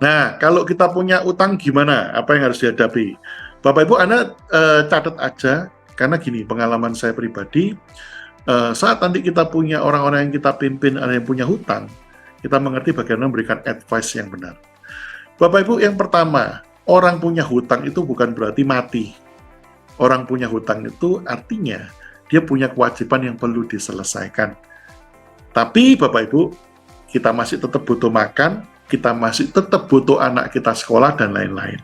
Nah, kalau kita punya utang gimana? Apa yang harus dihadapi? Bapak Ibu, Anda catat aja, karena gini, pengalaman saya pribadi, saat nanti kita punya orang-orang yang kita pimpin, ada yang punya hutang, kita mengerti bagaimana memberikan advice yang benar. Bapak Ibu, yang pertama, orang punya hutang itu bukan berarti mati. Orang punya hutang itu artinya dia punya kewajiban yang perlu diselesaikan. Tapi Bapak Ibu, kita masih tetap butuh makan, kita masih tetap butuh anak kita sekolah, dan lain-lain.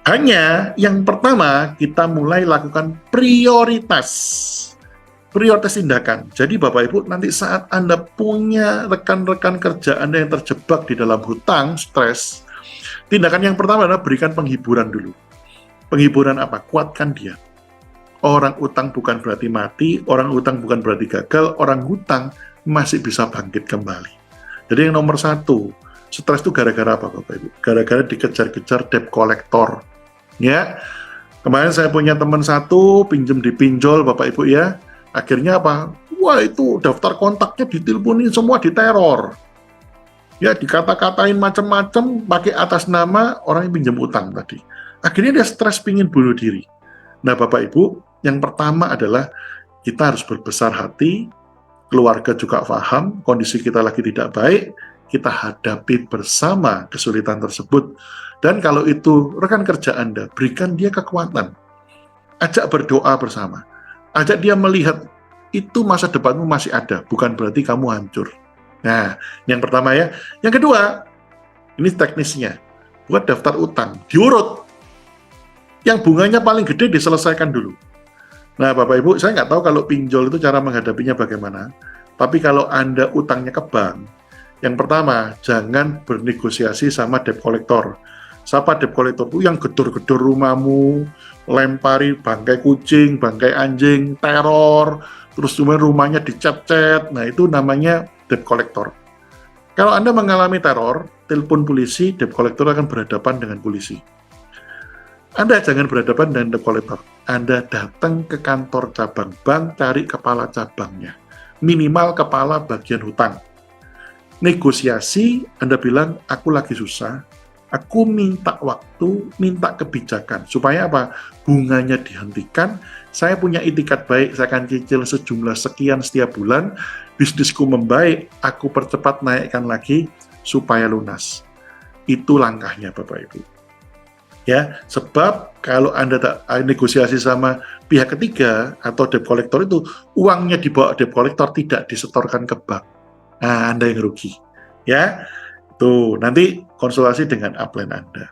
Hanya yang pertama, kita mulai lakukan prioritas tindakan. Jadi Bapak Ibu, nanti saat Anda punya rekan-rekan kerja Anda yang terjebak di dalam hutang, stres, tindakan yang pertama adalah berikan penghiburan dulu. Penghiburan apa? Kuatkan dia. Orang utang bukan berarti mati, orang utang bukan berarti gagal, orang hutang masih bisa bangkit kembali. Jadi yang nomor satu, stres itu gara-gara apa Bapak Ibu? Gara-gara dikejar-kejar debt collector. Ya, kemarin saya punya teman satu, pinjem di pinjol Bapak Ibu ya, akhirnya apa? Wah, itu daftar kontaknya diteleponin semua, diteror. Ya, dikata-katain macam-macam pakai atas nama orang yang pinjam utang tadi. Akhirnya dia stres pingin bunuh diri. Nah Bapak Ibu, yang pertama adalah kita harus berbesar hati, keluarga juga paham, kondisi kita lagi tidak baik, kita hadapi bersama kesulitan tersebut. Dan kalau itu rekan kerja Anda, berikan dia kekuatan. Ajak berdoa bersama. Ajak dia melihat, itu masa depanmu masih ada, bukan berarti kamu hancur. Nah, yang pertama ya. Yang kedua, ini teknisnya. Buat daftar utang, diurut. Yang bunganya paling gede diselesaikan dulu. Nah, Bapak Ibu, saya nggak tahu kalau pinjol itu cara menghadapinya bagaimana. Tapi kalau Anda utangnya ke bank, yang pertama, jangan bernegosiasi sama debt collector. Siapa debt collector itu yang gedor-gedor rumahmu, lempari bangkai kucing, bangkai anjing, teror, terus cuma rumahnya dicat-cat. Nah, itu namanya debt collector. Kalau Anda mengalami teror, telepon polisi, debt collector akan berhadapan dengan polisi. Anda jangan berhadapan dengan debt collector. Anda datang ke kantor cabang bank, cari kepala cabangnya. Minimal kepala bagian hutang. Negosiasi, Anda bilang, aku lagi susah, aku minta waktu, minta kebijakan. Supaya apa? Bunganya dihentikan, saya punya itikat baik, saya akan cicil sejumlah sekian setiap bulan, bisnisku membaik, aku percepat naikkan lagi, supaya lunas. Itu langkahnya Bapak Ibu. Ya, sebab kalau Anda tak negosiasi sama pihak ketiga atau debt collector itu, uangnya dibawa debt collector, tidak disetorkan ke bank. Nah, Anda yang rugi. Ya, tuh nanti konsultasi dengan upline Anda.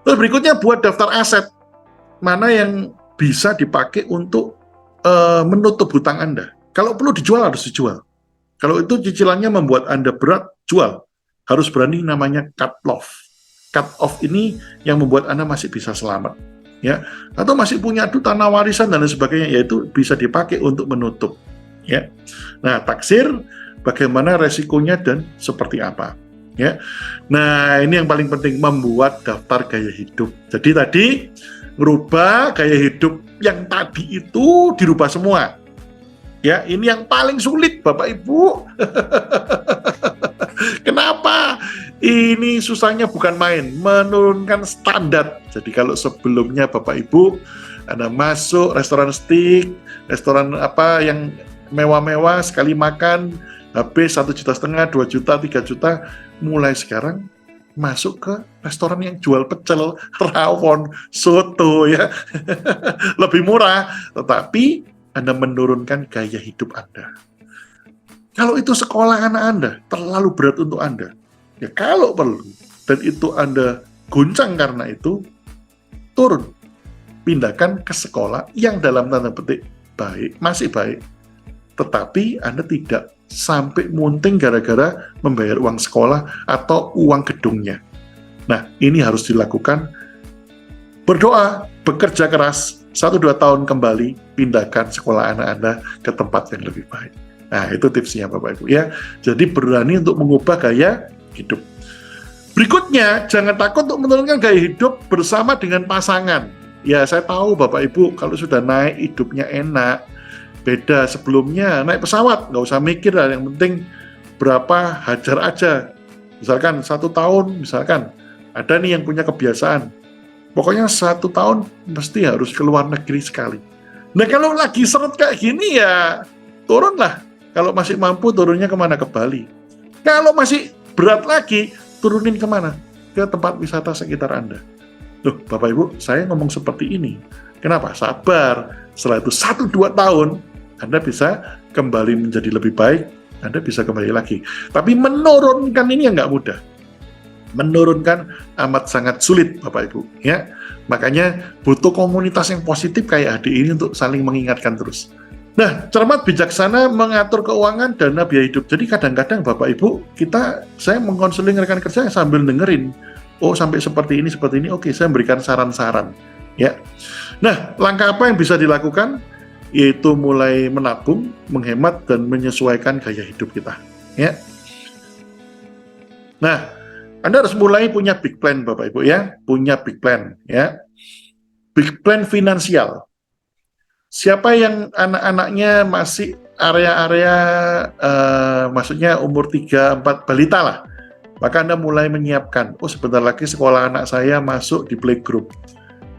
Terus berikutnya buat daftar aset mana yang bisa dipakai untuk menutup hutang Anda. Kalau perlu dijual, harus dijual. Kalau itu cicilannya membuat Anda berat, jual. Harus berani namanya cut off. Cut off ini yang membuat Anda masih bisa selamat, ya, atau masih punya tanah warisan dan lain sebagainya, yaitu bisa dipakai untuk menutup, ya. Nah, taksir bagaimana resikonya dan seperti apa, ya. Nah, ini yang paling penting, membuat daftar gaya hidup. Jadi tadi merubah gaya hidup yang tadi itu dirubah semua, ya. Ini yang paling sulit Bapak Ibu. Kenapa? Ini susahnya bukan main, menurunkan standar. Jadi kalau sebelumnya Bapak Ibu, Anda masuk restoran steak, restoran apa yang mewah-mewah, sekali makan, habis 1,5 juta, 2 juta, 3 juta, mulai sekarang masuk ke restoran yang jual pecel, rawon, soto, ya. Lebih murah, tetapi Anda menurunkan gaya hidup Anda. Kalau itu sekolah anak Anda, terlalu berat untuk Anda. Ya kalau perlu, dan itu Anda goncang karena itu, turun. Pindahkan ke sekolah yang dalam tanda petik baik, masih baik. Tetapi Anda tidak sampai munting gara-gara membayar uang sekolah atau uang gedungnya. Nah, ini harus dilakukan. Berdoa, bekerja keras, 1-2 tahun kembali, pindahkan sekolah anak Anda ke tempat yang lebih baik. Nah, itu tipsnya Bapak Ibu ya. Jadi berani untuk mengubah gaya hidup. Berikutnya, jangan takut untuk menurunkan gaya hidup bersama dengan pasangan. Ya, saya tahu Bapak Ibu kalau sudah naik hidupnya enak, beda sebelumnya naik pesawat, nggak usah mikir lah, yang penting berapa hajar aja. Misalkan 1 tahun, misalkan Ada nih yang punya kebiasaan, pokoknya 1 tahun mesti harus ke luar negeri sekali. Nah kalau lagi seret kayak gini ya turunlah. Kalau masih mampu turunnya kemana? Ke Bali. Kalau masih berat lagi, turunin kemana? Ke tempat wisata sekitar Anda. Loh, Bapak Ibu, saya ngomong seperti ini. Kenapa? Sabar. Setelah itu 1-2 tahun, Anda bisa kembali menjadi lebih baik, Anda bisa kembali lagi. Tapi menurunkan ini yang nggak mudah. Menurunkan amat sangat sulit, Bapak Ibu. Ya, makanya butuh komunitas yang positif kayak HD ini untuk saling mengingatkan terus. Nah, cermat bijaksana mengatur keuangan dana biaya hidup. Jadi kadang-kadang Bapak Ibu, saya mengkonseling rekan kerja sambil dengerin. Oh, sampai seperti ini, oke, saya memberikan saran-saran. Ya. Nah, langkah apa yang bisa dilakukan? Yaitu mulai menabung, menghemat, dan menyesuaikan gaya hidup kita. Ya. Nah, Anda harus mulai punya big plan, Bapak Ibu ya, punya big plan ya, big plan finansial. Siapa yang anak-anaknya masih area-area, maksudnya umur 3-4 balita lah, maka Anda mulai menyiapkan, oh sebentar lagi sekolah anak saya masuk di playgroup.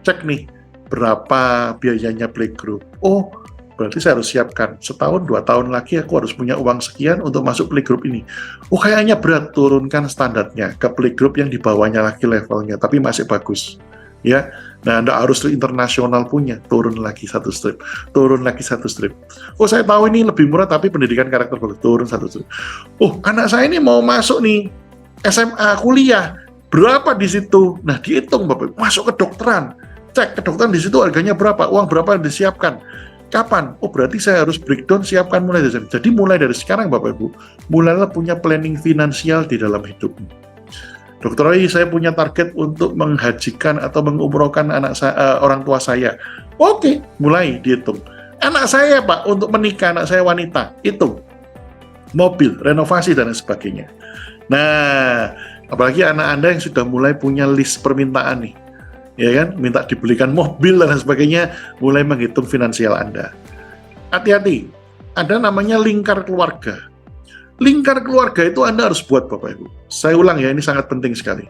Cek nih, berapa biayanya playgroup. Oh, berarti saya harus siapkan, 1-2 tahun lagi aku harus punya uang sekian untuk masuk playgroup ini. Oh kayaknya berat, turunkan standarnya ke playgroup yang di bawahnya lagi levelnya, tapi masih bagus. Ya, nah Anda harus internasional punya, turun lagi 1 strip, turun lagi 1 strip. Oh saya tahu ini lebih murah tapi pendidikan karakter bagus, turun 1 strip. Oh anak saya ini mau masuk nih SMA kuliah, berapa di situ? Nah dihitung Bapak, masuk ke dokteran, cek kedokteran di situ harganya berapa, uang berapa yang disiapkan, kapan? Oh berarti saya harus breakdown, siapkan mulai dari. Jadi mulai dari sekarang Bapak Ibu, mulailah punya planning finansial di dalam hidup. Dokter Roy, saya punya target untuk menghajikan atau mengumrohkan orang tua saya. Oke, mulai dihitung. Anak saya Pak, untuk menikah, anak saya wanita, hitung. Mobil, renovasi, dan sebagainya. Nah, apalagi anak Anda yang sudah mulai punya list permintaan nih. Ya kan, minta dibelikan mobil dan sebagainya, mulai menghitung finansial Anda. Hati-hati, ada namanya lingkar keluarga. Lingkar keluarga itu Anda harus buat Bapak Ibu. Saya ulang ya, ini sangat penting sekali.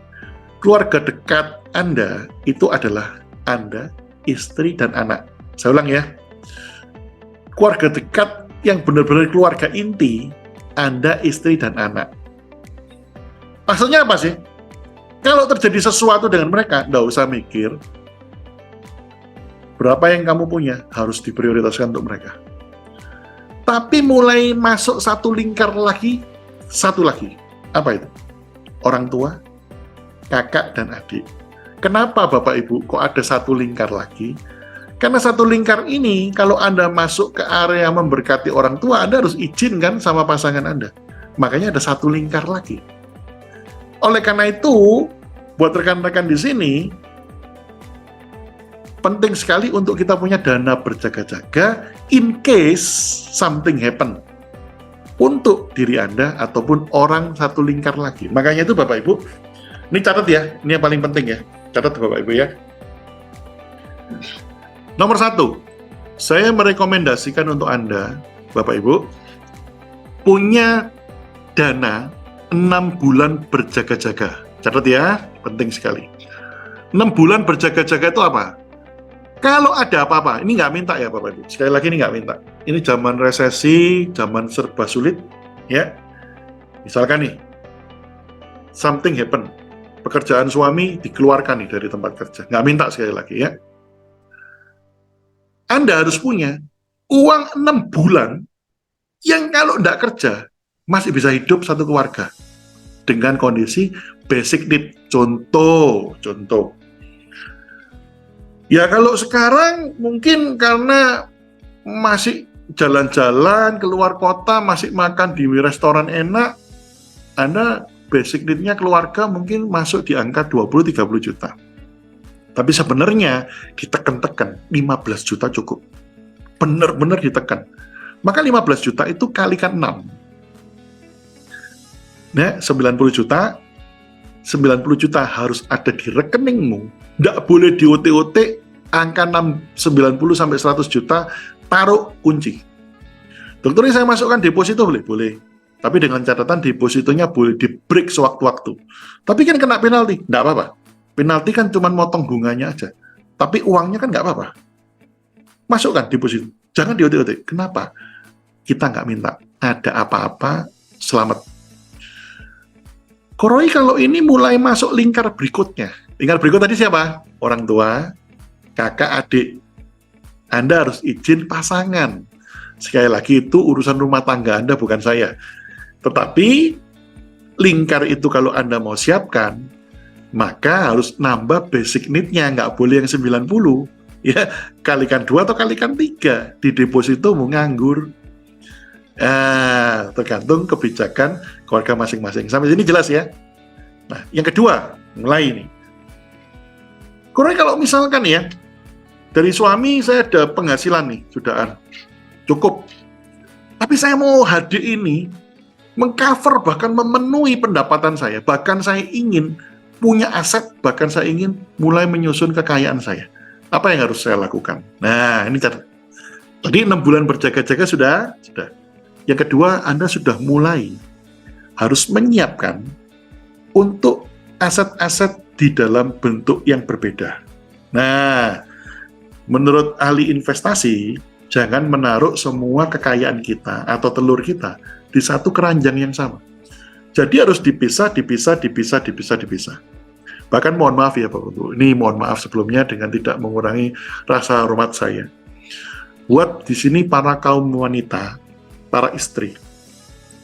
Keluarga dekat Anda itu adalah Anda, istri, dan anak. Saya ulang ya. Keluarga dekat yang benar-benar keluarga inti, Anda, istri, dan anak. Maksudnya apa sih? Kalau terjadi sesuatu dengan mereka, nggak usah mikir berapa yang kamu punya, harus diprioritaskan untuk mereka. Tapi mulai masuk satu lingkar lagi, satu lagi. Apa itu? Orang tua, kakak, dan adik. Kenapa Bapak Ibu kok ada satu lingkar lagi? Karena satu lingkar ini, kalau Anda masuk ke area memberkati orang tua, Anda harus izin kan sama pasangan Anda. Makanya ada satu lingkar lagi. Oleh karena itu, buat rekan-rekan di sini, penting sekali untuk kita punya dana berjaga-jaga in case something happen untuk diri Anda ataupun orang satu lingkar lagi. Makanya itu Bapak Ibu, ini catat ya, ini yang paling penting ya, catat Bapak Ibu ya. Nomor 1, saya merekomendasikan untuk Anda, Bapak Ibu, punya dana 6 bulan berjaga-jaga. Catat ya, penting sekali. 6 bulan berjaga-jaga itu apa? Kalau ada apa-apa, ini nggak minta ya Bapak Ibu. Sekali lagi ini nggak minta. Ini zaman resesi, zaman serba sulit, ya. Misalkan nih, something happen, pekerjaan suami dikeluarkan nih dari tempat kerja. Nggak minta sekali lagi ya. Anda harus punya uang 6 bulan yang kalau nggak kerja masih bisa hidup satu keluarga dengan kondisi basic need. Contoh. Ya kalau sekarang mungkin karena masih jalan-jalan keluar kota, masih makan di restoran enak, Anda basic need-nya keluarga mungkin masuk di angka 20-30 juta. Tapi sebenarnya ditekan-tekan 15 juta cukup. Benar-benar ditekan. Maka 15 juta itu kalikan 6. Nah, 90 juta harus ada di rekeningmu. Nggak boleh di OT-OT, angka 90 sampai 100 juta, taruh kunci. Dokter ini saya masukkan deposito boleh? Boleh. Tapi dengan catatan depositonya boleh di-break sewaktu-waktu. Tapi kan kena penalti, nggak apa-apa. Penalti kan cuma motong bunganya aja. Tapi uangnya kan nggak apa-apa. Masukkan deposito. Jangan diotek-otek. Kenapa? Kita nggak minta. Ada apa-apa, selamat. Koroi kalau ini mulai masuk lingkar berikutnya. Lingkar berikut tadi siapa? Orang tua, kakak, adik. Anda harus izin pasangan. Sekali lagi itu urusan rumah tangga Anda, bukan saya. Tetapi lingkar itu kalau Anda mau siapkan, maka harus nambah basic need-nya, nggak boleh yang 90. Ya, kalikan 2 atau kalikan 3. Di deposito mau nganggur. Tergantung kebijakan keluarga masing-masing. Sampai sini jelas ya? Nah, yang kedua, mulai ini. Karena kalau misalkan ya, dari suami saya ada penghasilan nih, sudah cukup. Tapi saya mau HD ini mengcover bahkan memenuhi pendapatan saya. Bahkan saya ingin punya aset, bahkan saya ingin mulai menyusun kekayaan saya. Apa yang harus saya lakukan? Nah, ini tadi 6 bulan berjaga-jaga sudah. Yang kedua, Anda sudah mulai harus menyiapkan untuk aset-aset di dalam bentuk yang berbeda. Nah, menurut ahli investasi, jangan menaruh semua kekayaan kita atau telur kita di satu keranjang yang sama. Jadi harus dipisah. Bahkan mohon maaf ya Bapak Ibu, ini mohon maaf sebelumnya dengan tidak mengurangi rasa hormat saya. Buat di sini para kaum wanita, para istri,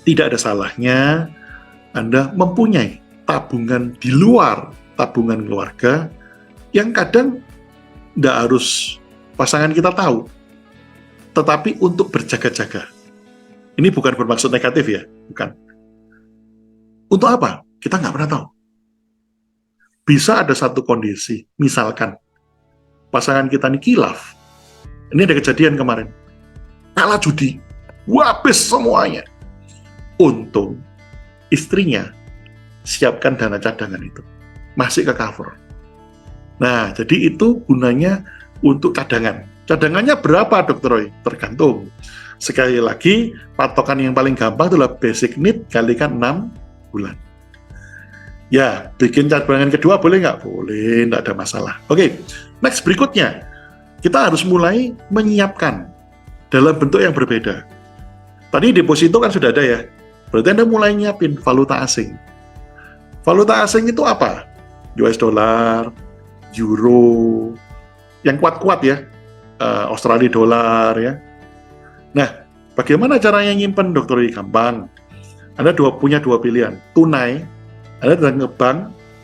tidak ada salahnya Anda mempunyai tabungan di luar tabungan keluarga yang kadang tidak harus pasangan kita tahu, tetapi untuk berjaga-jaga. Ini bukan bermaksud negatif ya, bukan. Untuk apa? Kita nggak pernah tahu. Bisa ada satu kondisi, misalkan pasangan kita ini kilaf. Ini ada kejadian kemarin, kalah judi, habis semuanya. Untung istrinya siapkan dana cadangan itu, masih ke cover. Nah, jadi itu gunanya untuk cadangan. Cadangannya berapa, Dr. Roy? Tergantung. Sekali lagi, patokan yang paling gampang adalah basic need kalikan 6 bulan. Ya, bikin cadangan kedua boleh nggak? Boleh, nggak ada masalah. Oke, next berikutnya. Kita harus mulai menyiapkan dalam bentuk yang berbeda. Tadi deposito kan sudah ada ya. Berarti Anda mulai nyiapin valuta asing. Valuta asing itu apa? US dollar, euro, yang kuat-kuat ya, Australia dollar ya. Nah, bagaimana caranya nyimpen, Dokter? Gampang. Anda punya 2 pilihan, tunai. Anda datang ke bank,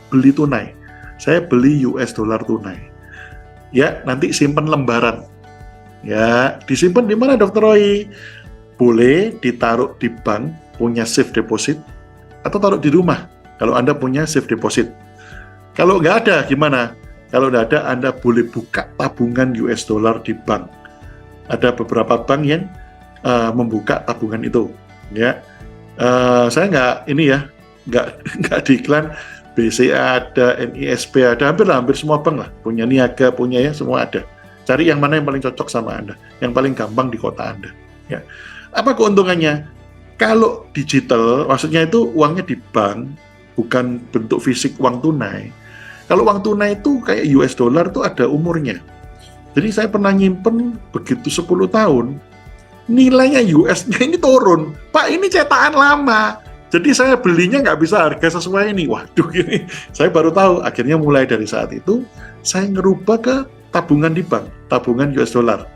beli tunai. Saya beli US dollar tunai. Ya, nanti simpen lembaran. Ya, disimpan di mana, Dokter Roy? Boleh ditaruh di bank, punya safe deposit, atau taruh di rumah, kalau Anda punya safe deposit. Kalau nggak ada, gimana? Kalau nggak ada, Anda boleh buka tabungan US dollar di bank. Ada beberapa bank yang membuka tabungan itu. Ya, saya nggak diiklan. BCA ada, NISP ada, hampir semua bank lah. Punya Niaga, punya ya, semua ada. Cari yang mana yang paling cocok sama Anda, yang paling gampang di kota Anda. Ya. Apa keuntungannya? Kalau digital, maksudnya itu uangnya di bank, bukan bentuk fisik uang tunai. Kalau uang tunai itu kayak US dollar itu ada umurnya. Jadi saya pernah nyimpen begitu 10 tahun, nilainya US-nya ini turun. Pak, ini cetakan lama. Jadi saya belinya nggak bisa harga sesuai ini. Waduh, ini saya baru tahu. Akhirnya mulai dari saat itu, saya ngerubah ke tabungan di bank, tabungan US dollar.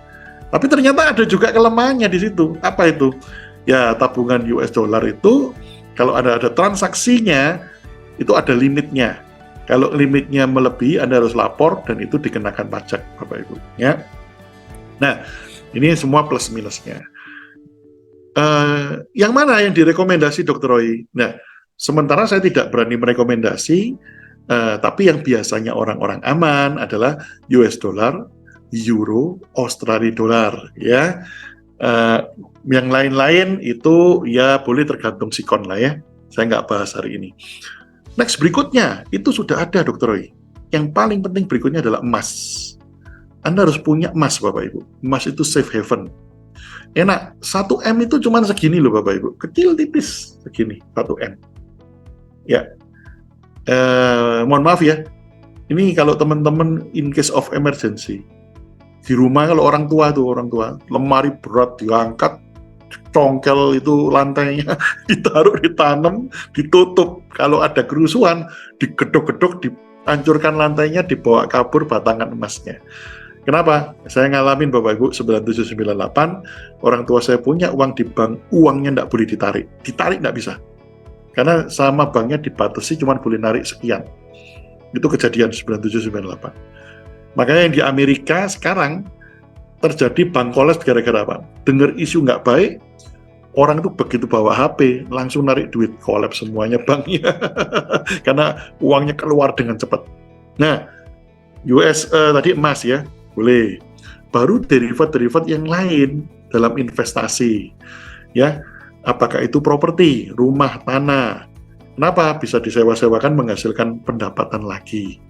Tapi ternyata ada juga kelemahannya di situ. Apa itu? Ya, tabungan US dollar itu, kalau ada transaksinya, itu ada limitnya. Kalau limitnya melebihi, Anda harus lapor, dan itu dikenakan pajak, Bapak Ibu. Ya. Nah, ini semua plus minusnya. Yang mana yang direkomendasi, Dr. Roy? Nah, sementara saya tidak berani merekomendasi, tapi yang biasanya orang-orang aman adalah US dollar, euro, Australia dollar, ya. Yang lain-lain itu ya boleh tergantung sikon lah ya. Saya nggak bahas hari ini. Next berikutnya, itu sudah ada, Dr. Roy. Yang paling penting berikutnya adalah emas. Anda harus punya emas, Bapak Ibu. Emas itu safe haven. Enak, 1M itu cuma segini loh Bapak Ibu, kecil tipis segini, 1M. Ya, mohon maaf ya, ini kalau teman-teman in case of emergency, di rumah kalau orang tua, lemari berat diangkat, congkel itu lantainya, ditaruh, ditanam, ditutup. Kalau ada kerusuhan, digedok-gedok, dihancurkan lantainya, dibawa kabur batangan emasnya. Kenapa? Saya ngalamin Bapak Ibu 9798, orang tua saya punya uang di bank, uangnya nggak boleh ditarik. Ditarik nggak bisa. Karena sama banknya dibatasi cuma boleh narik sekian. Itu kejadian 9798. Makanya yang di Amerika sekarang terjadi bank kolaps gara-gara apa? Dengar isu nggak baik, orang itu begitu bawa HP, langsung narik duit, kolaps semuanya banknya. Karena uangnya keluar dengan cepat. Nah, tadi emas ya, boleh. Baru derivat-derivat yang lain dalam investasi, ya. Apakah itu properti, rumah, tanah? Kenapa? Bisa disewa-sewakan menghasilkan pendapatan lagi.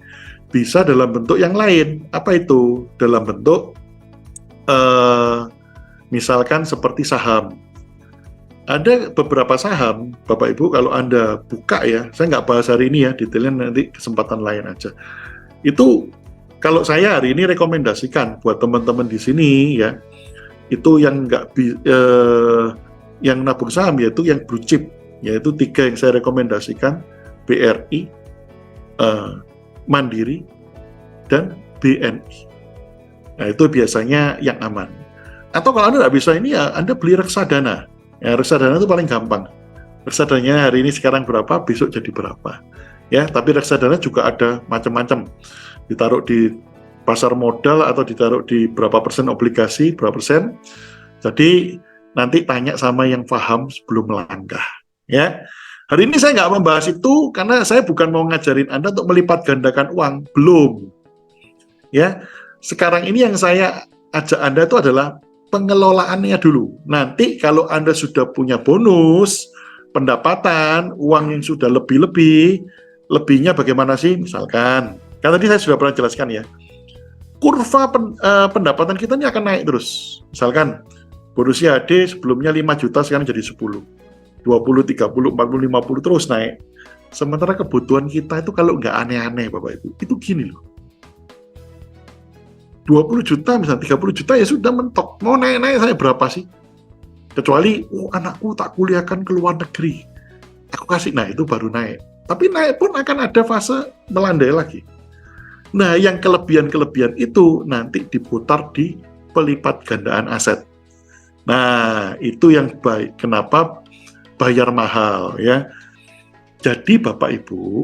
Bisa dalam bentuk yang lain. Apa itu? Dalam bentuk, misalkan seperti saham. Ada beberapa saham, Bapak Ibu, kalau Anda buka ya, saya nggak bahas hari ini ya, detailnya nanti kesempatan lain aja. Itu kalau saya hari ini rekomendasikan buat teman-teman di sini ya, itu yang yang nabung saham yaitu yang blue chip, yaitu 3 yang saya rekomendasikan: BRI, Mandiri, dan BNI. Nah, itu biasanya yang aman. Atau kalau Anda nggak bisa ini ya, Anda beli reksadana. Ya, reksadana itu paling gampang. Reksadanya hari ini sekarang berapa, besok jadi berapa. Ya, tapi reksadana juga ada macam-macam. Ditaruh di pasar modal atau ditaruh di berapa persen obligasi, berapa persen. Jadi nanti tanya sama yang paham sebelum melangkah. Ya, hari ini saya nggak membahas itu karena saya bukan mau ngajarin Anda untuk melipat gandakan uang, belum. Ya, sekarang ini yang saya ajak Anda itu adalah pengelolaannya dulu. Nanti kalau Anda sudah punya bonus, pendapatan, uang yang sudah lebih-lebih, lebihnya bagaimana sih? Misalkan, kan tadi saya sudah pernah jelaskan ya, kurva pendapatan kita ini akan naik terus. Misalkan, bonus CAD sebelumnya 5 juta, sekarang jadi 10, 20, 30, 40, 50, terus naik. Sementara kebutuhan kita itu kalau nggak aneh-aneh Bapak Ibu, itu gini loh. 20 juta misalnya, 30 juta ya sudah mentok. Mau naik-naik saya berapa sih? Kecuali, anakku tak kuliahkan ke luar negeri, aku kasih, nah itu baru naik. Tapi naik pun akan ada fase melandai lagi. Nah, yang kelebihan-kelebihan itu nanti diputar di pelipat gandaan aset. Nah, itu yang baik. Kenapa bayar mahal ya? Jadi Bapak Ibu,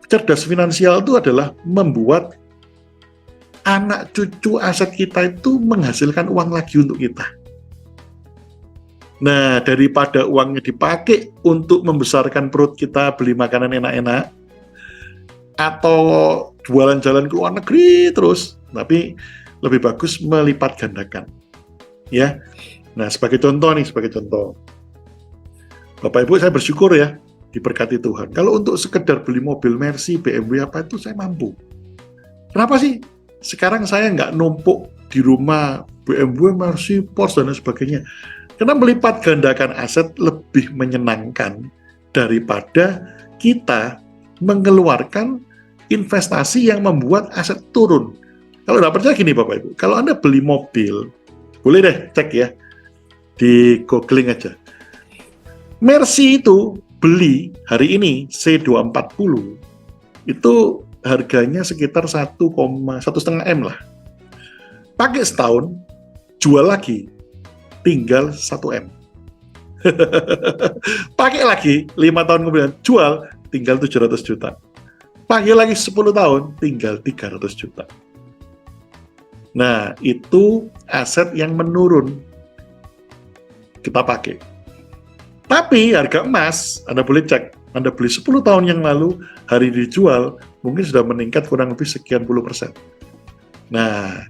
cerdas finansial itu adalah membuat anak cucu aset kita itu menghasilkan uang lagi untuk kita. Nah, daripada uangnya dipakai untuk membesarkan perut kita, beli makanan enak-enak, atau jualan jalan ke luar negeri terus, tapi lebih bagus melipat gandakan. Ya. Nah, sebagai contoh, Bapak Ibu, saya bersyukur ya, diberkati Tuhan. Kalau untuk sekedar beli mobil Mercy, BMW apa itu saya mampu. Kenapa sih? Sekarang saya nggak numpuk di rumah BMW, Mercy, Porsche, dan sebagainya. Karena melipat gandakan aset lebih menyenangkan daripada kita mengeluarkan investasi yang membuat aset turun. Kalau nggak percaya gini Bapak Ibu, kalau Anda beli mobil, boleh deh cek ya, di googling aja. Mercy itu beli hari ini C240, itu harganya sekitar 1,5 M lah. Pakai setahun, jual lagi, tinggal 1 M. Pakai lagi 5 tahun kemudian, jual, tinggal 700 juta. Pakai lagi 10 tahun, tinggal 300 juta. Nah, itu aset yang menurun. Kita pakai. Tapi harga emas, Anda boleh cek, Anda beli 10 tahun yang lalu, hari dijual, mungkin sudah meningkat kurang lebih sekian puluh persen. Nah,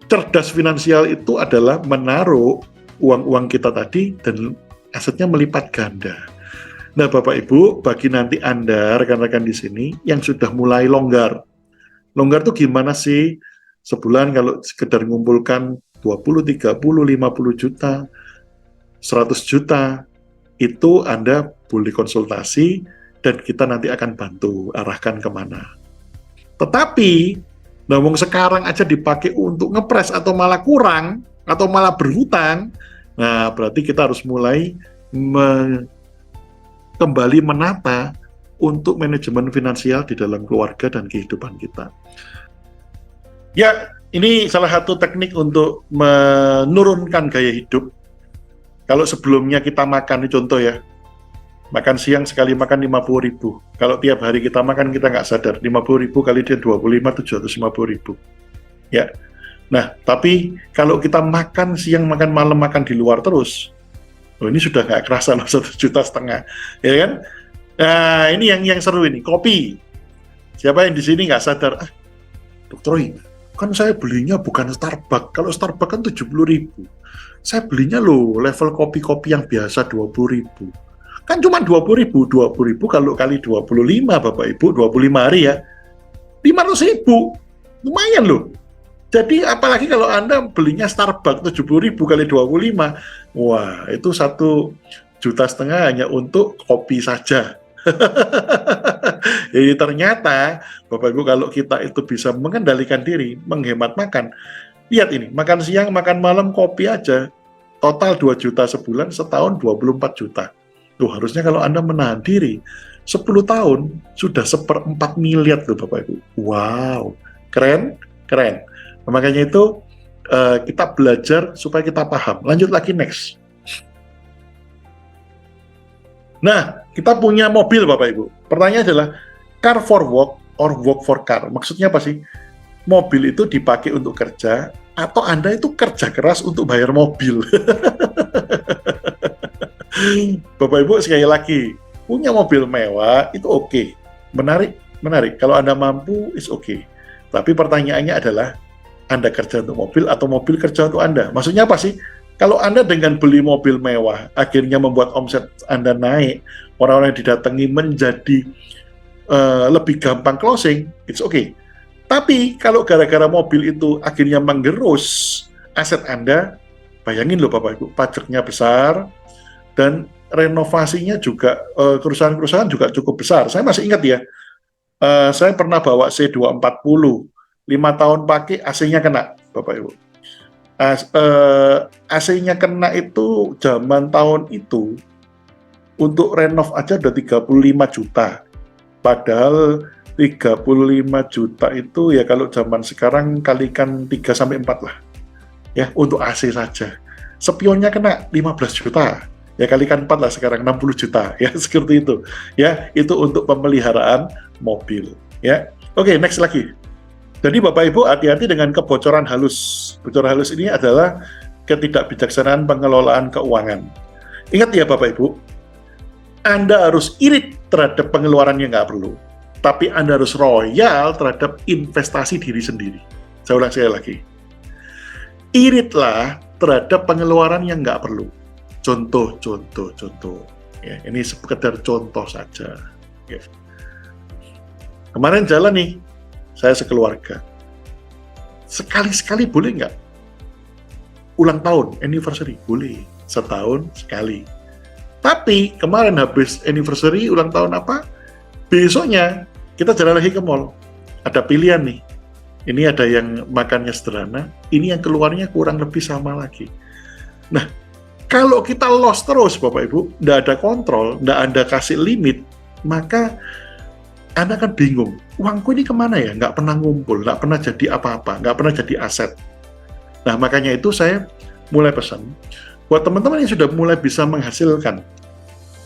cerdas finansial itu adalah menaruh uang-uang kita tadi dan asetnya melipat ganda. Nah, Bapak Ibu, bagi nanti Anda, rekan-rekan di sini, yang sudah mulai longgar. Longgar itu gimana sih? Sebulan kalau sekedar ngumpulkan 20, 30, 50 juta, 100 juta, itu Anda boleh konsultasi dan kita nanti akan bantu arahkan kemana. Tetapi, ngomong sekarang aja dipakai untuk ngepres atau malah kurang, atau malah berhutang, nah berarti kita harus mulai kembali menata untuk manajemen finansial di dalam keluarga dan kehidupan kita. Ya, ini salah satu teknik untuk menurunkan gaya hidup. Kalau sebelumnya kita makan, ini contoh ya, makan siang sekali makan 50.000. Kalau tiap hari kita makan, kita nggak sadar. 50.000 kali dia 25, 750.000. Ya. Nah, tapi kalau kita makan siang, makan malam, makan di luar terus, oh ini sudah nggak kerasa loh 1,5 juta. Ya kan? Nah, ini yang seru ini, kopi. Siapa yang di sini nggak sadar, Dr. Roy, kan saya belinya bukan Starbucks. Kalau Starbucks kan 70.000. Saya belinya loh level kopi-kopi yang biasa 20.000. Kan cuma 20.000 kalau kali 25 Bapak Ibu, 25 hari ya, 500.000, lumayan loh. Jadi apalagi kalau Anda belinya Starbucks 70.000 kali 25, wah itu 1,5 juta hanya untuk kopi saja. Jadi ternyata Bapak Ibu kalau kita itu bisa mengendalikan diri, menghemat makan, lihat ini, makan siang, makan malam, kopi aja, total 2 juta sebulan, setahun 24 juta. Tuh harusnya kalau Anda menahan diri, 10 tahun sudah 1/4 miliar tuh Bapak Ibu. Wow, keren, keren. Nah, makanya itu kita belajar supaya kita paham. Lanjut lagi next. Nah, kita punya mobil Bapak Ibu. Pertanyaan adalah, car for work or work for car. Maksudnya apa sih? Mobil itu dipakai untuk kerja, atau Anda itu kerja keras untuk bayar mobil. Bapak Ibu sekali lagi, punya mobil mewah itu oke. Menarik, menarik. Kalau Anda mampu, is oke. Tapi pertanyaannya adalah, Anda kerja untuk mobil atau mobil kerja untuk Anda? Maksudnya apa sih? Kalau Anda dengan beli mobil mewah, akhirnya membuat omset Anda naik, orang-orang yang didatangi menjadi lebih gampang closing, it's okay. Tapi kalau gara-gara mobil itu akhirnya menggerus aset Anda, bayangin loh Bapak Ibu, pajaknya besar, dan renovasinya juga, kerusakan-kerusakan juga cukup besar. Saya masih ingat ya, saya pernah bawa C240, 5 tahun pakai, AC-nya kena, Bapak Ibu. AC-nya kena itu zaman tahun itu, untuk renov aja udah 35 juta. Padahal 35 juta itu ya kalau zaman sekarang kalikan 3-4 lah. Ya, untuk AC saja. Spionnya kena 15 juta. Ya kalikan 4 lah sekarang, 60 juta. Ya, seperti itu. Ya, itu untuk pemeliharaan mobil. Ya. Oke, next lagi. Jadi Bapak Ibu hati-hati dengan kebocoran halus. Bocoran halus ini adalah ketidakbijaksanaan pengelolaan keuangan. Ingat ya Bapak Ibu, Anda harus irit terhadap pengeluaran yang nggak perlu. Tapi Anda harus royal terhadap investasi diri sendiri. Saya ulang sekali lagi. Iritlah terhadap pengeluaran yang nggak perlu. Contoh. Ya, ini sekedar contoh saja. Ya. Kemarin jalan nih, saya sekeluarga. Sekali-sekali boleh nggak? Ulang tahun, anniversary, boleh. Setahun sekali. Tapi kemarin habis anniversary, ulang tahun apa? Besoknya kita jalan lagi ke mall. Ada pilihan nih. Ini ada yang makannya sederhana, ini yang keluarnya kurang lebih sama lagi. Nah, kalau kita loss terus Bapak Ibu, nggak ada kontrol, nggak ada kasih limit, maka Anda akan bingung, uangku ini kemana ya? Nggak pernah ngumpul, nggak pernah jadi apa-apa, nggak pernah jadi aset. Nah, makanya itu saya mulai pesan, buat teman-teman yang sudah mulai bisa menghasilkan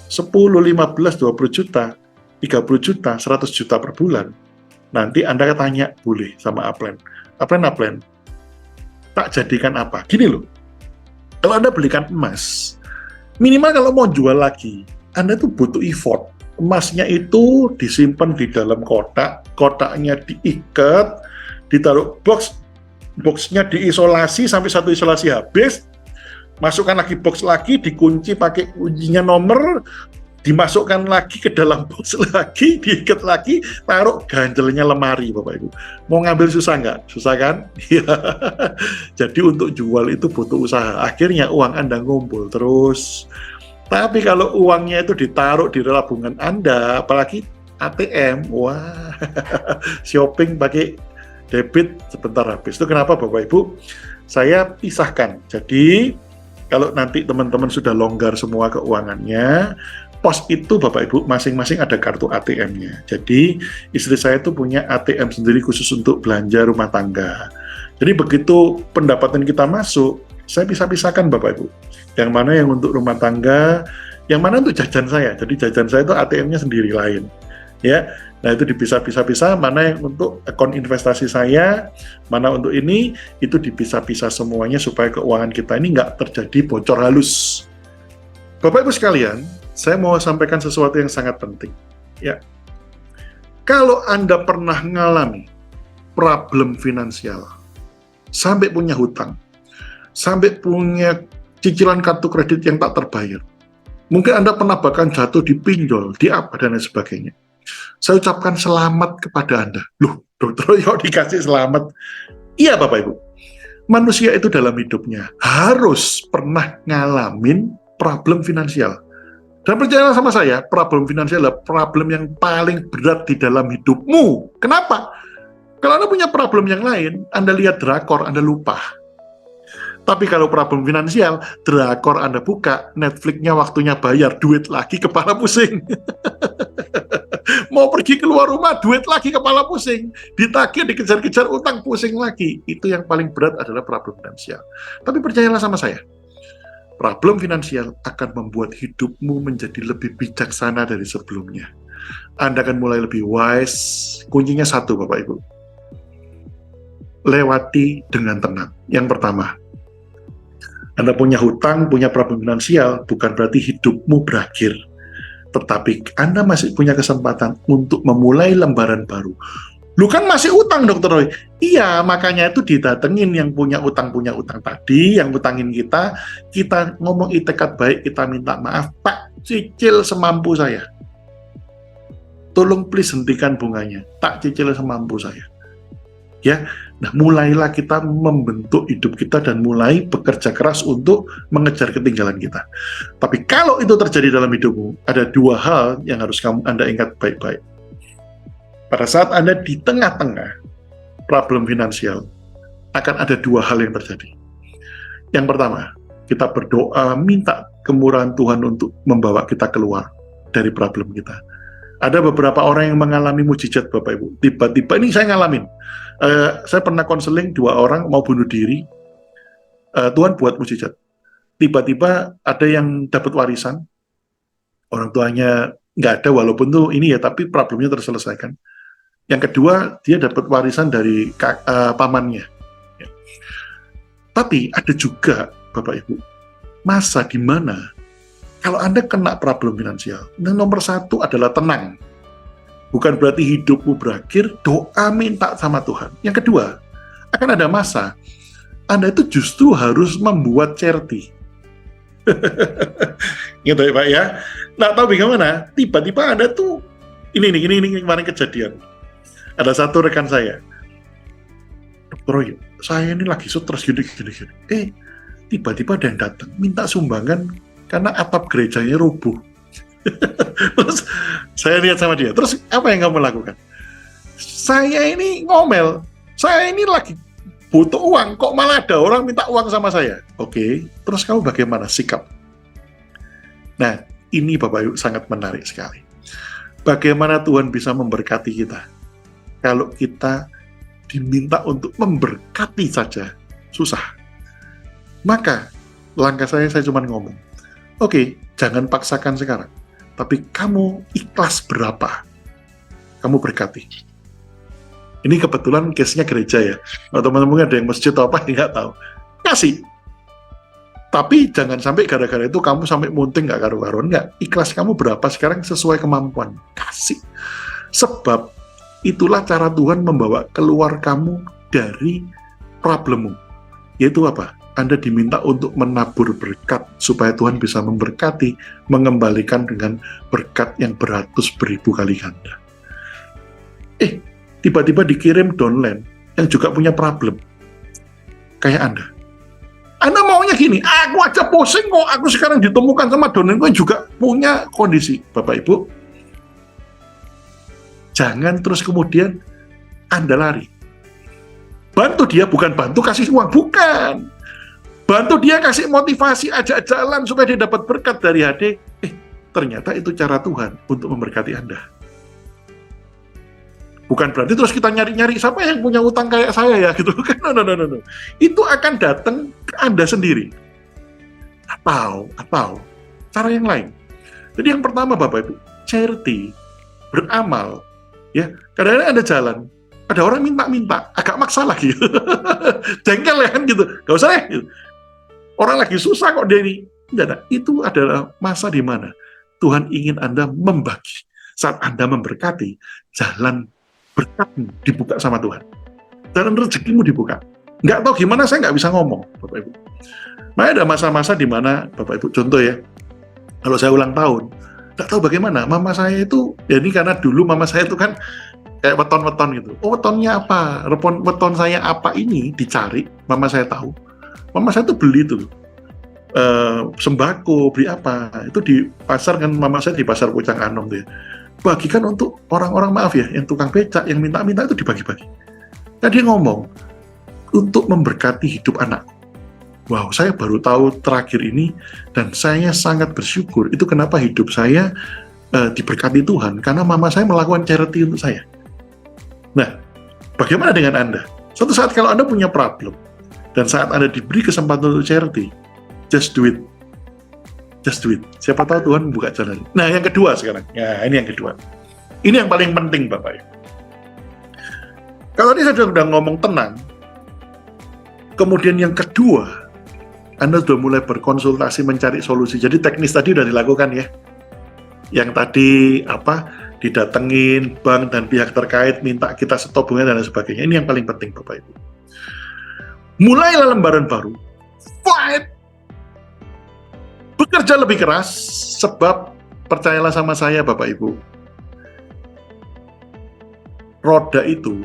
10, 15, 20 juta, 30 juta, 100 juta per bulan, nanti Anda tanya, boleh sama Upland. Upland, tak jadikan apa? Gini loh, kalau Anda belikan emas, minimal kalau mau jual lagi, Anda tuh butuh effort. Emasnya itu disimpan di dalam kotak, kotaknya diikat, ditaruh box, boxnya diisolasi sampai satu isolasi habis, masukkan lagi box lagi, dikunci pakai kuncinya nomor, dimasukkan lagi ke dalam box lagi, diikat lagi, taruh ganjelnya lemari, Bapak Ibu. Mau ngambil susah nggak? Susah kan? Iya. Jadi untuk jual itu butuh usaha. Akhirnya uang Anda ngumpul terus. Tapi kalau uangnya itu ditaruh di tabungan Anda, apalagi ATM, wah, shopping pakai debit sebentar habis. Itu kenapa Bapak Ibu? Saya pisahkan. Jadi kalau nanti teman-teman sudah longgar semua keuangannya, pos itu Bapak Ibu masing-masing ada kartu ATM-nya. Jadi istri saya itu punya ATM sendiri khusus untuk belanja rumah tangga. Jadi begitu pendapatan kita masuk, saya pisah-pisahkan Bapak Ibu. Yang mana yang untuk rumah tangga, yang mana untuk jajan saya. Jadi jajan saya itu ATM-nya sendiri lain. Ya, nah itu dipisah-pisah-pisah, mana yang untuk akun investasi saya, mana untuk ini, itu dipisah-pisah semuanya supaya keuangan kita ini nggak terjadi bocor halus. Bapak Ibu sekalian, saya mau sampaikan sesuatu yang sangat penting. Ya, kalau Anda pernah mengalami problem finansial, sampai punya hutang, sampai punya cicilan kartu kredit yang tak terbayar, mungkin Anda pernah bahkan jatuh di pinjol, di apa, dan lain sebagainya. Saya ucapkan selamat kepada Anda. Loh, Dokter Royo dikasih selamat. Iya Bapak Ibu, manusia itu dalam hidupnya harus pernah ngalamin problem finansial. Dan percayalah sama saya, problem finansial adalah problem yang paling berat di dalam hidupmu. Kenapa? Kalau Anda punya problem yang lain, Anda lihat drakor, Anda lupa. Tapi kalau problem finansial, drakor Anda buka, Netflix-nya waktunya bayar, duit lagi, kepala pusing. Mau pergi keluar rumah, duit lagi, kepala pusing. Ditagih, dikejar-kejar utang, pusing lagi. Itu yang paling berat adalah problem finansial. Tapi percayalah sama saya, problem finansial akan membuat hidupmu menjadi lebih bijaksana dari sebelumnya. Anda akan mulai lebih wise. Kuncinya satu, Bapak Ibu. Lewati dengan tenang. Yang pertama, Anda punya hutang, punya problem finansial, bukan berarti hidupmu berakhir. Tetapi Anda masih punya kesempatan untuk memulai lembaran baru. Lu kan masih utang, Dokter Roy. Iya, makanya itu didatengin yang punya utang tadi, yang utangin kita ngomong itikat baik, kita minta maaf, Pak, cicil semampu saya. Tolong please hentikan bunganya, tak cicil semampu saya. Ya, nah mulailah kita membentuk hidup kita dan mulai bekerja keras untuk mengejar ketinggalan kita. Tapi kalau itu terjadi dalam hidupmu, ada dua hal yang harus Anda ingat baik-baik. Pada saat Anda di tengah-tengah problem finansial, akan ada dua hal yang terjadi. Yang pertama, kita berdoa, minta kemurahan Tuhan untuk membawa kita keluar dari problem kita. Ada beberapa orang yang mengalami mujizat, Bapak Ibu. Tiba-tiba, ini saya ngalamin. Saya pernah konseling 2 orang mau bunuh diri. Tuhan buat mujizat. Tiba-tiba ada yang dapat warisan. Orang tuanya nggak ada, walaupun tuh ini ya, tapi problemnya terselesaikan. Yang kedua, dia dapat warisan dari pamannya. Ya. Tapi ada juga, Bapak Ibu, masa di mana kalau Anda kena problem finansial, nomor satu adalah tenang. Bukan berarti hidupmu berakhir, doa minta sama Tuhan. Yang kedua, akan ada masa Anda itu justru harus membuat charity. Gitu ya Pak ya. Nah, tahu bagaimana? Tiba-tiba Anda tuh, ini kemarin kejadian. Ada satu rekan saya, Dokter Roy, saya ini lagi stres gini. Tiba-tiba ada yang datang, minta sumbangan karena atap gerejanya rubuh. Terus saya lihat sama dia, terus apa yang kamu lakukan? Saya ini ngomel, saya ini lagi butuh uang, kok malah ada orang minta uang sama saya. Oke, terus kamu bagaimana sikap? Nah, ini Bapak Ibu sangat menarik sekali. Bagaimana Tuhan bisa memberkati kita kalau kita diminta untuk memberkati saja susah. Maka langkah saya cuma ngomong, oke, jangan paksakan sekarang, tapi kamu ikhlas berapa, kamu berkati. Ini kebetulan case-nya gereja ya. Kalau teman-teman ada yang masjid atau apa, nggak tahu. Kasih. Tapi jangan sampai gara-gara itu kamu sampai munting nggak karu-karuan. Nggak. Ikhlas kamu berapa sekarang sesuai kemampuan. Kasih. Sebab itulah cara Tuhan membawa keluar kamu dari problemmu. Yaitu apa? Anda diminta untuk menabur berkat supaya Tuhan bisa memberkati, mengembalikan dengan berkat yang beratus beribu kali ganda. Tiba-tiba dikirim downline yang juga punya problem kayak Anda. Anda maunya gini, aku aja pusing kok, aku sekarang ditemukan sama downline gue juga punya kondisi. Bapak Ibu, jangan terus kemudian Anda lari. Bantu dia, bukan bantu kasih uang, bukan. Bantu dia kasih motivasi, ajak jalan supaya dia dapat berkat dari HD. Ternyata itu cara Tuhan untuk memberkati Anda. Bukan berarti terus kita nyari-nyari siapa yang punya utang kayak saya ya gitu kan. No. Itu akan datang ke Anda sendiri. Atau cara yang lain. Jadi yang pertama Bapak Ibu, charity, beramal. Ya, kadang-kadang Anda jalan, ada orang minta-minta, agak maksa lagi. Jengkel ya kan gitu. Gak usah deh. Gitu. Orang lagi susah kok dia ini. Tidak, itu adalah masa di mana Tuhan ingin Anda membagi. Saat Anda memberkati, jalan berkatmu dibuka sama Tuhan. Jalan rezekimu dibuka. Nggak tahu gimana, saya nggak bisa ngomong, Bapak Ibu. Makanya ada masa-masa di mana, Bapak Ibu, contoh ya, kalau saya ulang tahun, nggak tahu bagaimana, mama saya itu, ya ini karena dulu mama saya itu kan kayak weton-weton gitu. Oh, wetonnya apa? Weton saya apa ini dicari, mama saya tahu. Mama saya tuh beli tuh sembako, beli apa? Itu di pasar kan, mama saya di pasar Pucang Anom tuh ya. Bagikan untuk orang-orang, maaf ya, yang tukang becak, yang minta-minta itu dibagi-bagi. Nah, dia ngomong, untuk memberkati hidup anakku. Wow, saya baru tahu terakhir ini, dan saya sangat bersyukur. Itu kenapa hidup saya diberkati Tuhan, karena mama saya melakukan charity untuk saya. Nah, bagaimana dengan Anda? Suatu saat kalau Anda punya problem, dan saat Anda diberi kesempatan untuk charity, just do it. Just do it. Siapa tahu Tuhan membuka jalan. Nah, yang kedua sekarang. Ya, ini yang kedua. Ini yang paling penting, Bapak Ibu. Kalau ini saya sudah ngomong tenang, kemudian yang kedua, Anda sudah mulai berkonsultasi mencari solusi. Jadi teknis tadi sudah dilakukan ya. Yang tadi didatengin bank dan pihak terkait, minta kita stop bunga dan lain sebagainya. Ini yang paling penting, Bapak Ibu. Mulailah lembaran baru. Fight! Bekerja lebih keras, sebab percayalah sama saya Bapak Ibu, roda itu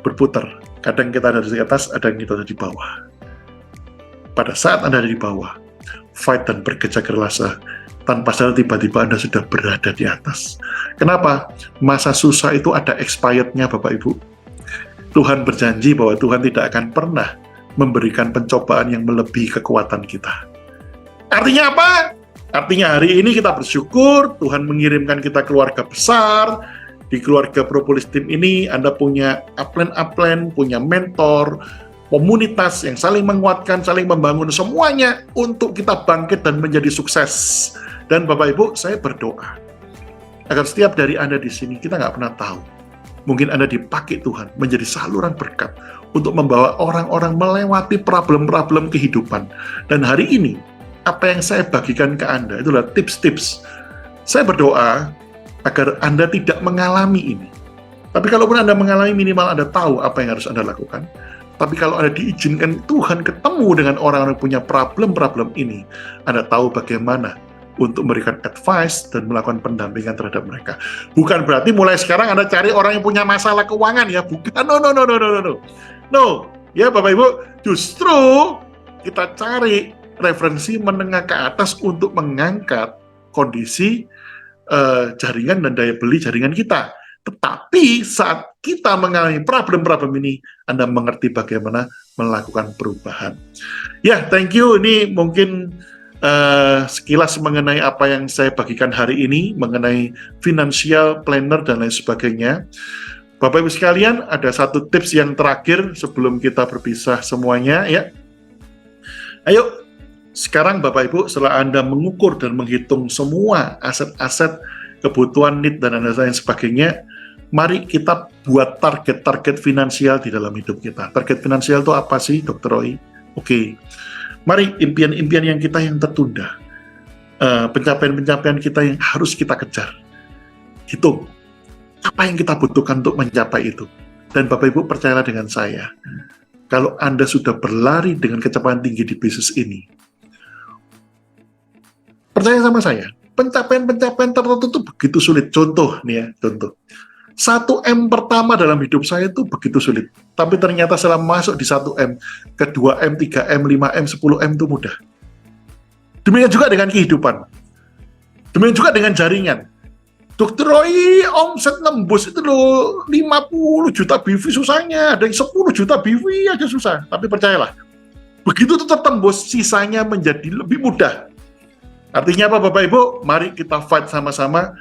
berputar. Kadang kita ada di atas, ada yang kita ada di bawah. Pada saat Anda ada di bawah, fight dan bekerja keras, tanpa sadar tiba-tiba Anda sudah berada di atas. Kenapa? Masa susah itu ada expired-nya Bapak Ibu. Tuhan berjanji bahwa Tuhan tidak akan pernah memberikan pencobaan yang melebihi kekuatan kita. Artinya apa? Artinya hari ini kita bersyukur Tuhan mengirimkan kita keluarga besar. Di keluarga Propolis Team ini Anda punya upline, punya mentor, komunitas yang saling menguatkan, saling membangun semuanya untuk kita bangkit dan menjadi sukses. Dan Bapak Ibu, saya berdoa agar setiap dari Anda di sini, kita nggak pernah tahu, mungkin Anda dipakai Tuhan menjadi saluran berkat untuk membawa orang-orang melewati problem-problem kehidupan. Dan hari ini apa yang saya bagikan ke Anda itulah tips-tips. Saya berdoa agar Anda tidak mengalami ini. Tapi kalaupun Anda mengalami, minimal Anda tahu apa yang harus Anda lakukan. Tapi kalau Anda diizinkan Tuhan ketemu dengan orang-orang yang punya problem-problem ini, Anda tahu bagaimana untuk memberikan advice dan melakukan pendampingan terhadap mereka. Bukan berarti mulai sekarang Anda cari orang yang punya masalah keuangan ya, bukan. No, ya Bapak Ibu, justru kita cari referensi menengah ke atas untuk mengangkat kondisi jaringan dan daya beli jaringan kita. Tetapi saat kita mengalami problem-problem ini, Anda mengerti bagaimana melakukan perubahan. Ya, thank you. Ini mungkin sekilas mengenai apa yang saya bagikan hari ini, mengenai financial planner dan lain sebagainya. Bapak Ibu sekalian, ada satu tips yang terakhir sebelum kita berpisah semuanya ya. Ayo, sekarang Bapak Ibu, setelah Anda mengukur dan menghitung semua aset-aset, kebutuhan, need, dan lain sebagainya, mari kita buat target-target finansial di dalam hidup kita. Target finansial itu apa sih, Dr. Roy? Oke. Mari impian-impian yang kita yang tertunda, pencapaian-pencapaian kita yang harus kita kejar. Hitung, apa yang kita butuhkan untuk mencapai itu. Dan Bapak Ibu percayalah dengan saya, kalau Anda sudah berlari dengan kecepatan tinggi di bisnis ini, percaya sama saya, pencapaian-pencapaian tertentu itu begitu sulit. Contoh nih ya, contoh. 1M pertama dalam hidup saya itu begitu sulit. Tapi ternyata setelah masuk di 1M, ke 2M, 3M, 5M, 10M itu mudah. Demikian juga dengan kehidupan. Demikian juga dengan jaringan. Dokter Roy, omset nembus itu loh 50 juta BV susahnya. Ada yang 10 juta BV aja susah. Tapi percayalah, begitu itu tertembus, sisanya menjadi lebih mudah. Artinya apa Bapak Ibu? Mari kita fight sama-sama,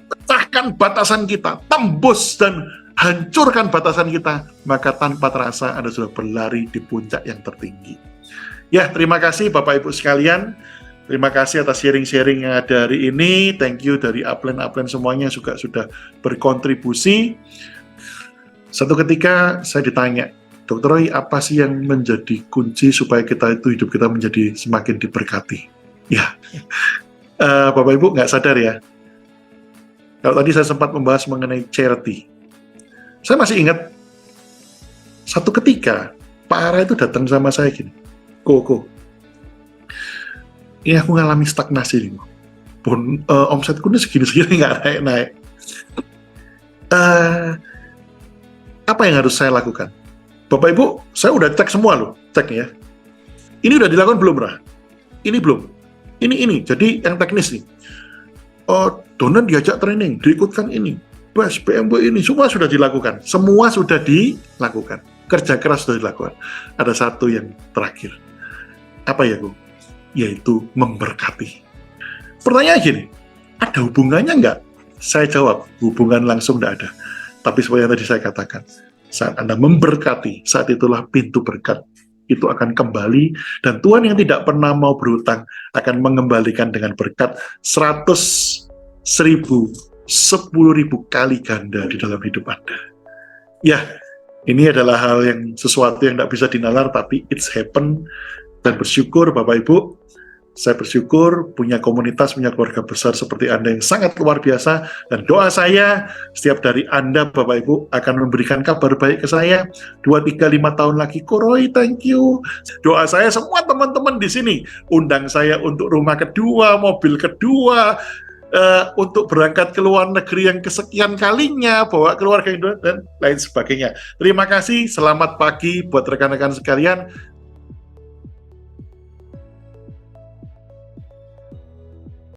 pecahkan batasan kita, tembus dan hancurkan batasan kita, maka tanpa terasa Anda sudah berlari di puncak yang tertinggi. Ya, terima kasih Bapak Ibu sekalian. Terima kasih atas sharing-sharing yang ada hari ini. Thank you dari upline-upline semuanya juga sudah berkontribusi. Satu ketika saya ditanya, Dr. Roy, apa sih yang menjadi kunci supaya kita itu hidup kita menjadi semakin diberkati? Ya, Bapak Ibu nggak sadar ya, kalau tadi saya sempat membahas mengenai charity. Saya masih ingat, satu ketika Pak Ara itu datang sama saya gini, Koko, ini aku ngalami stagnasi nih, omsetku ini segini-segini nggak naik-naik. Apa yang harus saya lakukan? Bapak Ibu, saya udah cek semua loh, cek ya. Ini udah dilakukan belum, Rah? Ini belum. Ini. Jadi yang teknis nih. Donan diajak training, diikutkan ini. BAS, BMW ini, semua sudah dilakukan. Semua sudah dilakukan. Kerja keras sudah dilakukan. Ada satu yang terakhir. Apa ya, Bu? Yaitu memberkati. Pertanyaan gini, ada hubungannya nggak? Saya jawab, hubungan langsung nggak ada. Tapi seperti yang tadi saya katakan, saat Anda memberkati, saat itulah pintu berkat itu akan kembali, dan Tuhan yang tidak pernah mau berhutang akan mengembalikan dengan berkat 100, 1000, 10.000 kali ganda di dalam hidup Anda. Ya, ini adalah hal yang sesuatu yang tidak bisa dinalar, tapi it's happen. Dan bersyukur Bapak Ibu, saya bersyukur punya komunitas, punya keluarga besar seperti Anda yang sangat luar biasa, dan doa saya setiap dari Anda Bapak Ibu akan memberikan kabar baik ke saya 2, 3, 5 tahun lagi. Koroi, thank you. Doa saya semua teman-teman di sini undang saya untuk rumah kedua, mobil kedua, untuk berangkat ke luar negeri yang kesekian kalinya, bawa keluarga Indonesia dan lain sebagainya. Terima kasih, selamat pagi buat rekan-rekan sekalian.